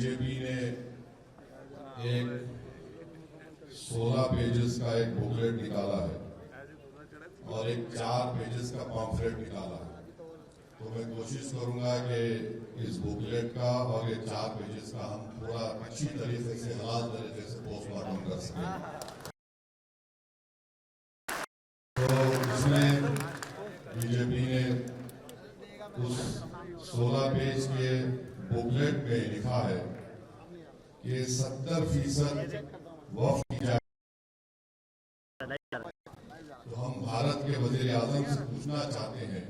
BJP ने एक 16 pages का एक बुकलेट निकाला है और एक 4 पेजेस का पॉम्फलेट निकाला है। तो मैं कोशिश करूंगा कि इस बुकलेट का और ये 4 पेजेस का हम थोड़ा अच्छी तरीके से हलाल तरीके से पोस्टमार्टम कर सकें। तो इसमें बीजेपी ने उस 16 पेज के बुकलेट में लिखा है कि 70% वक्फ की जाए। तो हम भारत के वजीर आजम से पूछना चाहते हैं,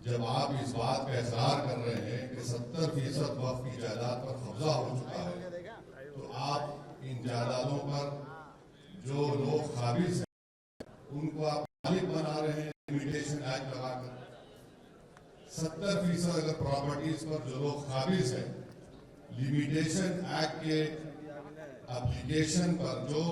जब आप इस बात का इकरार कर रहे हैं कि 70% वक्फ की जायदाद पर कब्जा हो चुका है, तो आप इन जायदादों पर जो लोग काबिज हैं उनको आप मालिक बना रहे हैं लिमिटेशन एक्ट लगाकर। 70% अगर प्रॉपर्टीज पर जो लोग काबिज हैं लिमिटेशन एक्ट के एप्लीकेशन पर जो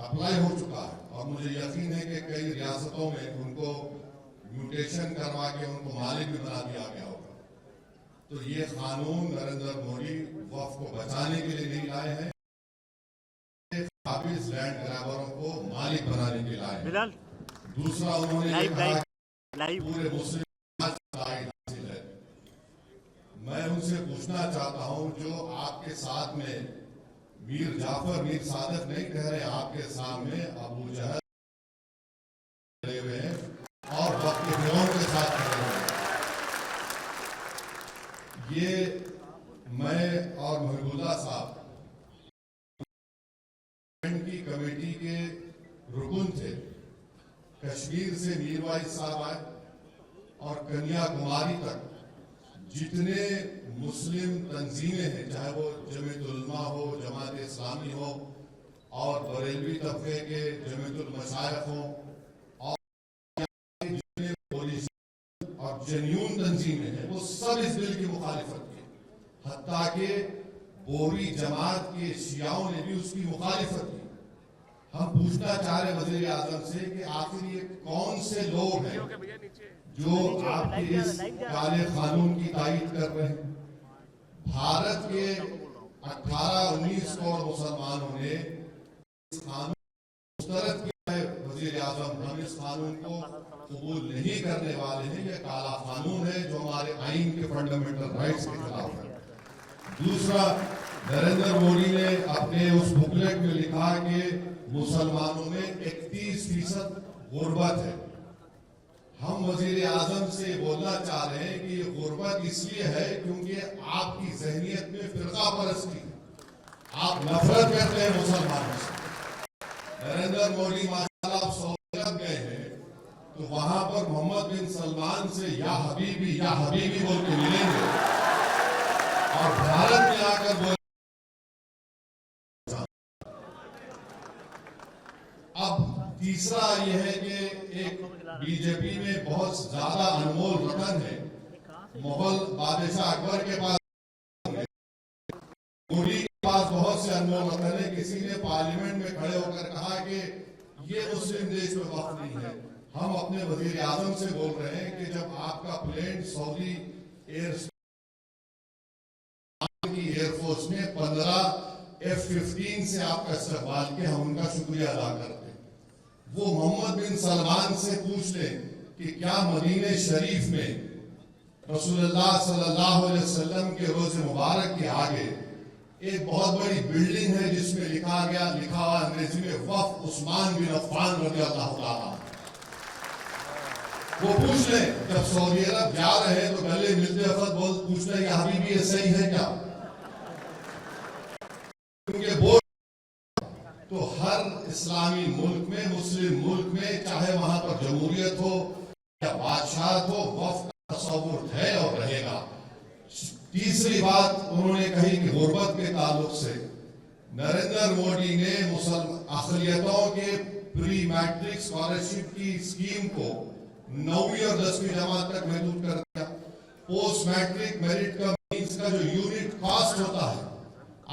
अप्लाई हो चुका है, और मुझे यकीन है कि कई रियासतों में उनको म्यूटेशन करवा के उनको मालिक भी बना दिया गया होगा। तो ये कानून नरेंद्र मोदी वक्फ को बचाने के लिए नहीं लाए हैं, काबिज लैंड ग्रैबरों को मालिक बनाने के लिए लाए हैं। दूसरा, उन्होंने कहा पूरे मुस्लिम हासिल है। मैं उनसे पूछना चाहता हूं, जो आपके साथ में मीर जाफर मीर सादक नहीं कह रहे, आपके सामने अबू जहल खड़े हुए हैं और वक्त के फिरौन के साथ खड़े हुए हैं। ये मैं और महबूबा साहब की कमेटी के रुकन थे। कश्मीर से मीरवाइज साहब आए और कन्याकुमारी तक जितने मुस्लिम तंजीमें हैं, चाहे वो जमीयत उलमा हो, जमात इस्लामी हो और बरेलवी तबके के जमीयतुल मशाइख हो, और जितने पुलिस और जेन्यून तंजीमें हैं, वो सब इस बिल की मुखालिफत की। हत्ता के बोहरी जमात के शियाओं ने भी उसकी मुखालिफत की। हम पूछना चाह रहे वजीर आजम से कि आखिर ये कौन से लोग हैं जो आपके इस काले कानून की तायीद कर रहे हैं। भारत के 18-19 करोड़ मुसलमानों ने इस कानून को मुस्तरद किया है। वजीर आजम, हम इस कानून को कबूल नहीं करने वाले हैं। यह काला कानून है जो हमारे आइन के फंडामेंटल राइट्स के खिलाफ है। दूसरा, नरेंद्र मोदी ने अपने उस बुकलेट में लिखा कि मुसलमानों में 31% गुर्बत है। हम वजीर आजम से बोलना चाह रहे हैं कि ये गुर्बत इसलिए है क्योंकि आपकी जहनियत में फिरका परस्ती है, आप नफरत करते हैं मुसलमानों से। नरेंद्र मोदी माशाल्लाह सऊदी अरब गए हैं तो वहां पर मोहम्मद बिन सलमान से या हबीबी बोल के मिलेंगे, और भारत में आकर बोले। अब तीसरा यह है कि एक बीजेपी में बहुत ज्यादा अनमोल रतन है, मुगल बादशाह अकबर के पास, मोदी के पास बहुत से अनमोल रतन है। किसी ने पार्लियामेंट में खड़े होकर कहा कि ये मुस्लिम देश में वक्त नहीं है। हम अपने वजीर आजम से बोल रहे हैं कि जब आपका प्लेन सऊदी एयरफोर्स ने 15 F-15 से आपका इस्तेमाल किया, हम उनका शुक्रिया अदा करते हैं। वो मोहम्मद बिन सलमान से पूछ ले कि क्या मदीने शरीफ में रसूलुल्लाह सल्लल्लाहु अलैहि वसल्लम के रोज़े मुबारक के आगे एक बहुत बड़ी बिल्डिंग है जिसमें लिखा हुआ अंग्रेजी में वक्फ उस्मान बिन अफ़्फ़ान रज़ियल्लाहु ताला। वो पूछ ले, जब सऊदी अरब जा रहे हैं तो गले मिलते वक्त पूछ ले कि हबीबी ये सही है क्या, क्योंकि बोल तो हर इस्लामी मुल्क में, मुस्लिम मुल्क में, चाहे वहां पर जमहूरियत हो या बादशाहत हो, वक्फ का तस्वुर है और रहेगा। तीसरी बात उन्होंने कही कि गुर्बत के ताल्लुक से नरेंद्र मोदी ने मुसलमान अक़लियतों के प्री मैट्रिक स्कॉलरशिप की स्कीम को 9वीं और 10वीं जमात तक महदूद कर दिया। पोस्ट मैट्रिक मेरिट का मीन्स का जो यूनिट कॉस्ट होता है,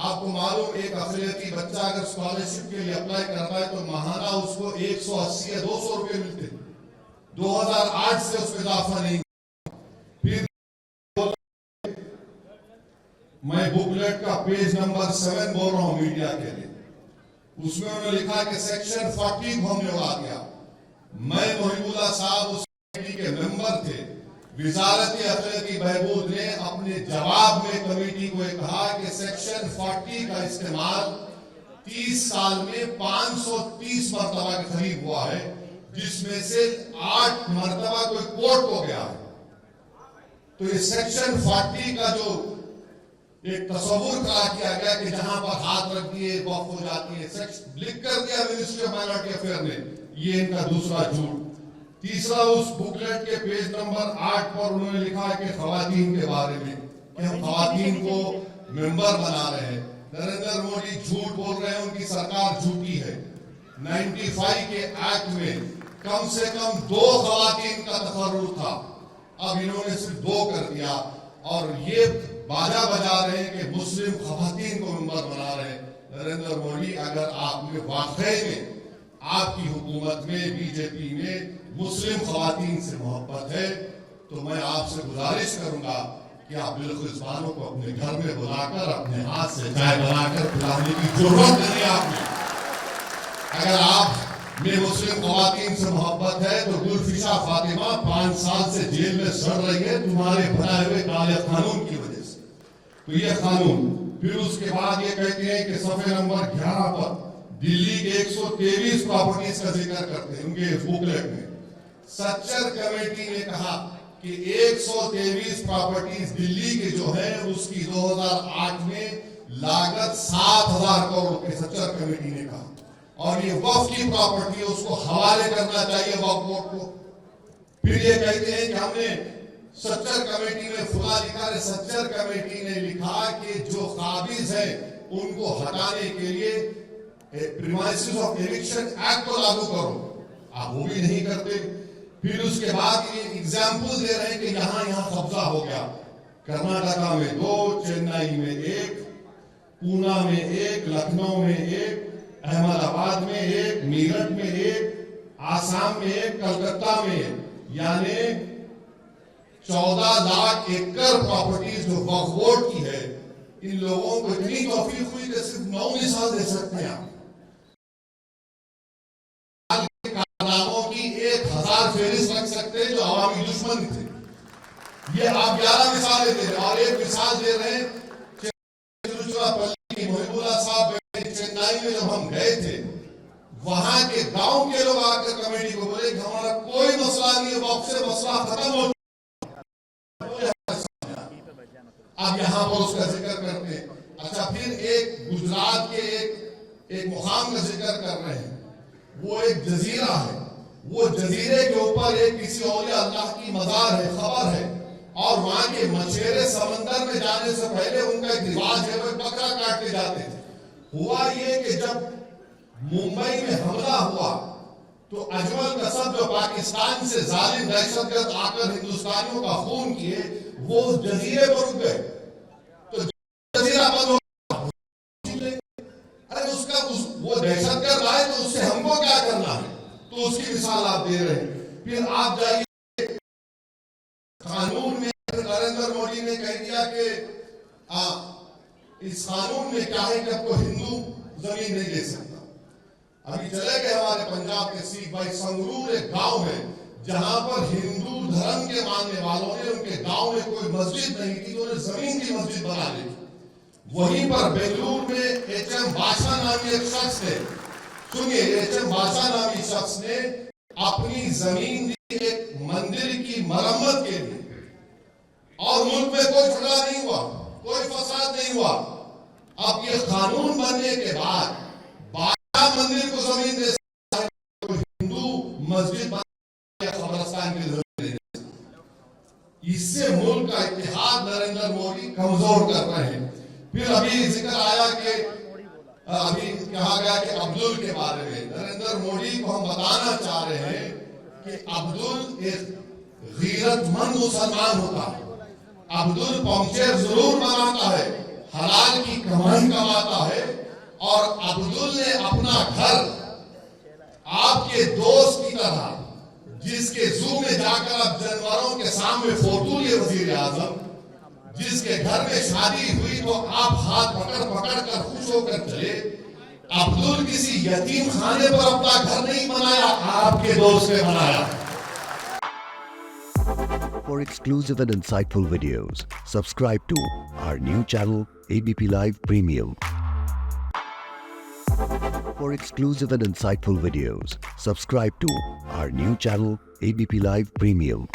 आपको मालूम, एक अक़लियती बच्चा अगर स्कॉलरशिप के लिए अप्लाई करता है तो माहाना उसको 180 या 200 रुपए मिलते हैं। 2008 से उसमें इजाफा नहीं। फिर मैं बुकलेट का पेज नंबर 7 बोल रहा हूं मीडिया के लिए। उसमें उन्होंने लिखा कि सेक्शन 40 को हमने उड़ा दिया। मैं मोहिबुल्लाह साहब उस कमेटी के मेंबर थे। वजारत अखलाकी बहबूद ने अपने जवाब में कमेटी को कहा कि सेक्शन 40 का इस्तेमाल 30 साल में 530 मरतबा के करीब हुआ है, जिसमें से 8 मरतबा कोई कोर्ट हो गया है। तो ये सेक्शन 40 का जो एक तस्वुर खड़ा किया गया कि जहां पर हाथ रख दिए वक्फ हो जाती है, लिख कर दिया मिनिस्ट्री ऑफ माइनॉरिटी अफेयर ने, ये इनका दूसरा झूठ। तीसरा, उस बुकलेट के पेज नंबर 8 पर उन्होंने लिखा है कि खवातीन के बारे में कि हम खवातीन को मेंबर बना रहे हैं। नरेंद्र मोदी झूठ बोल रहे हैं, उनकी सरकार झूठी है। 95 के एक्ट में कम से कम 2 खवातीन का तकर्रुर था, अब इन्होंने सिर्फ 2 कर दिया और ये बाजा बजा रहे हैं कि मुस्लिम खवातीन को मेंबर बना रहे हैं। नरेंद्र मोदी, अगर आप में वाकई में आपकी हुकूमत में बीजेपी में मुस्लिम खवातीन से मोहब्बत है, तो मैं आपसे गुजारिश करूंगा कि आप बिल्कुल को अपने घर में बुलाकर अपने हाथ से चाय बनाकर पिलाने की जरूरत नहीं आपने। अगर आप में मुस्लिम खवातीन से मोहब्बत है तो गुलफिशा फातिमा 5 साल से जेल में सड़ रही है तुम्हारे बनाए हुए काले कानून की वजह से। तो ये कानून, फिर उसके बाद ये कहते हैं कि सफे नंबर 11 पर दिल्ली के 123 प्रॉपर्टीज का जिक्र करते हैं उनके बुकलेट में। सच्चर कमेटी ने कहा कि 123 प्रॉपर्टीज दिल्ली के जो है उसकी 2008 में लागत 7,000 करोड़ की सच्चर कमेटी ने कहा, और ये वक्फ की प्रॉपर्टी है, उसको हवाले करना चाहिए वक्फ बोर्ड को। फिर ये कहते हैं कि हमने सच्चर कमेटी में फुला लिखा है। सच्चर कमेटी ने लिखा कि जो काबिज है उनको हटाने के लिए प्रीमाइसेस ऑफ एविक्शन एक्ट को लागू करो, आप वो भी नहीं करते। फिर उसके बाद ये एग्जाम्पल दे रहे हैं कि यहां कब्जा हो गया। कर्नाटका में 2, चेन्नई में 1, पूना में 1, लखनऊ में 1, अहमदाबाद में 1, मीरठ में 1, आसाम में 1, कलकत्ता में 1, यानी 14 लाख एकड़ प्रॉपर्टीज जो वक्फ बोर्ड की है, इन लोगों को इतनी तौफीक हुई कि सिर्फ 9 मिसाल दे सकते हैं आप। कारनामों की 1000 फेरिस्त रख सकते हैं जो अवामी दुश्मन थे। ये आप 11 मिसालें दे रहे हैं, और एक मिसाल दे रहे हैं मोहिबुल्लाह साहब चेन्नई में जब हम गए थे, वहां के गांव के लोग आकर कमेटी को बोले कि हमारा कोई मसला नहीं है, वक्फ से मसला खत्म हो। अब यहां पर उसका जिक्र करते हैं। अच्छा, फिर एक गुजरात के एक मुकाम का जिक्र कर रहे हैं, वो एक जजीरा है, वो जजीरे के ऊपर एक किसी औलिया अल्लाह की मजार है, खबर है, और वहां के मछेरे समंदर में जाने से पहले उनका एक रिवाज है, वो बकरा काटते जाते थे। हुआ ये कि जब मुंबई में हमला हुआ तो अजमल कसब जो पाकिस्तान से जालिम दहशतगर्द आकर हिंदुस्तानियों का खून किए, वो उस जजीरे पर रुक गए, तो जजीरा बंद हो। अरे वो दहशतगर्द आए तो उससे हमको क्या करना है, तो उसकी मिसाल आप दे रहे हैं। फिर आप जाइए कानून में, नरेंद्र मोदी ने कह दिया कि इस कानून में क्या है कि आपको हिंदू जमीन नहीं ले सकता। अभी चले गए हमारे पंजाब के सिख भाई, संगरूर एक गांव है जहां पर हिंदू धर्म के मानने वालों ने, उनके गांव में कोई मस्जिद नहीं थी तो उन्हें जमीन की मस्जिद बना ली। वहीं पर बेंगलुरु में HM बादशाह नामी एक शख्स ने, सुनिए, HM बादशाह नामी शख्स ने अपनी जमीन दी एक मंदिर की मरम्मत के लिए, और मुल्क में कोई झगड़ा नहीं हुआ, कोई फसाद नहीं हुआ। अब ये कानून बनने के बाद बादशाह मंदिर को जमीन दे सकता है, तो हिंदू मस्जिद या कब्रिस्तान की जमीन दे सकता है। इससे मुल्क का इत्तेहाद नरेंद्र मोदी कमजोर कर रहे हैं। फिर अभी जिक्र आया कि अभी कहा गया कि अब्दुल के बारे में, नरेंद्र मोदी को हम बताना चाह रहे हैं कि अब्दुल एक गैरतमंद मुसलमान होता है। अब्दुल पंक्चर जरूर बनाता है, हलाल की कमाई कमाता है, और अब्दुल ने अपना घर आपके दोस्त की तरह, जिसके जू में जाकर आप जानवरों के सामने फोटो लिए वजीर आजम, जिसके घर में शादी हुई तो आप हाथ पकड़ पकड़ कर खुश होकर चले। अब्दुल किसी यतीम खाने पर अपना घर नहीं बनाया, आपके दोस्त ने बनाया। For exclusive and insightful videos, subscribe to our new channel ABP Live Premium. For exclusive and insightful videos, subscribe to our new channel ABP Live Premium.